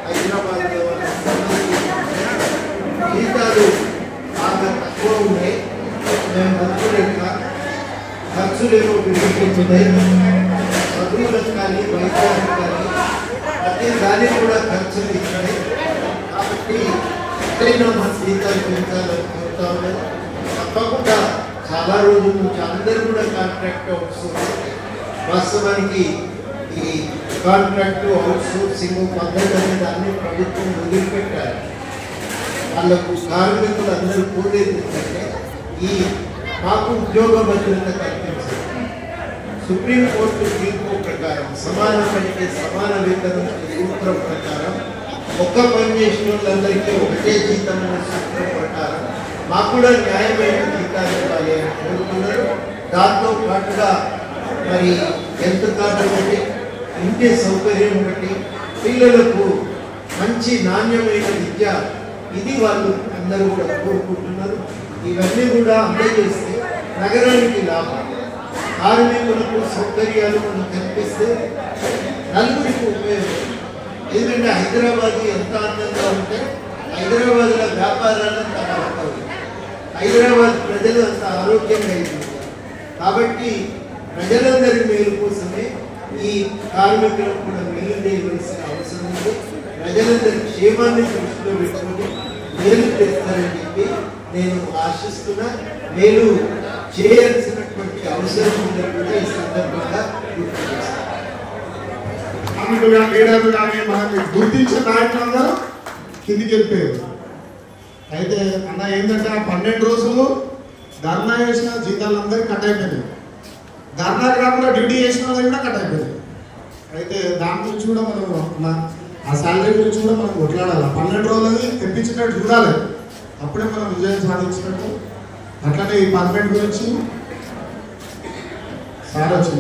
హైదరాబాద్లో జీతాలు బాగా తక్కువ ఉన్నాయి. మేము బతుకులేక ఖర్చులేమో పెరిగిపోతున్నాయి. చదువులకు కానీ వైద్యానికి కానీ ప్రతి దానికి కూడా ఖర్చులు ఇచ్చాయి. కాబట్టి ఎక్కడైనా మా జీతాలు పెంచాలని కోరుతా ఉన్నారు. తప్పకుండా చాలా రోజుల నుంచి అందరూ కూడా కాంట్రాక్ట్ అవుట్సోర్సింగ్, వాస్తవానికి ఈ కాంట్రాక్ట్ అవుట్సోర్సింగ్ పద్ధతి అనే దాన్ని ప్రభుత్వం వదిలిపెట్టాలి. వాళ్ళకు కార్మికులు అందరూ కోరేది ఏంటంటే ఈ మాకు ఉద్యోగ భద్రత కల్పించాలి. సుప్రీంకోర్టు తీర్పు ప్రకారం సమాన పనికి సమాన వేతనం సూత్రం ప్రకారం ఒక్క పని చేసిన వాళ్ళందరికీ ఒకటే జీతం అనే సూత్రం ప్రకారం మాకు కూడా న్యాయమైన జీతాలు ఇవ్వాలి అని కోరుతున్నారు. దాంతో పాటుగా మరి హెల్త్ కార్డు ఒకటి, ఇంటి సౌకర్యం ఒకటి, పిల్లలకు మంచి నాణ్యమైన విద్య, ఇది వాళ్ళు అందరూ కూడా కోరుకుంటున్నారు. ఇవన్నీ కూడా అందజేస్తే నగరానికి లాభం, కార్మికులకు సౌకర్యాలు మనం కల్పిస్తే నలుగురికి ఉపయోగం. ఎందుకంటే హైదరాబాద్ ఎంత అందంగా ఉంటే హైదరాబాద్లో వ్యాపారాలు అంత బాగుంటాయి, హైదరాబాద్ ప్రజలు అంత ఆరోగ్యంగా ఉంటారు. కాబట్టి ప్రజలందరి మేలు కోసమే ఈ కార్మికులకు కూడా మేలు చేయవలసిన అవసరం ఉంది. ప్రజలందరి క్షేమాన్ని దృష్టిలో పెట్టుకొని మేలు చేస్తారని చెప్పి నేను ఆశిస్తున్నా. మేలు చేయాల్సినటువంటి అవసరం ఉందని కూడా ఈ సందర్భంగా గుర్తు చేస్తాను. లీడర్లు కానీ మనకి గుర్తించిన నాయకులందరూ కిందికి వెళ్ళిపోయారు. అయితే అన్న ఏంటంటే 12 రోజులు ధర్నా చేసిన జీతాలందరికీ కట్ అయిపోయినాయి. ధర్నా కాకుండా డ్యూటీ చేసిన వాళ్ళకి కూడా కట్ అయిపోయింది. అయితే దాని గురించి కూడా మనం ఆ శాలరీ గురించి కూడా మనం కొట్లాడాలి. 12 రోజులని తెప్పించినట్టు చూడాలి, అప్పుడే మనం విజయం సాధించినట్టు. అట్లనే ఈ పర్మనెంట్ గురించి సార్ వచ్చి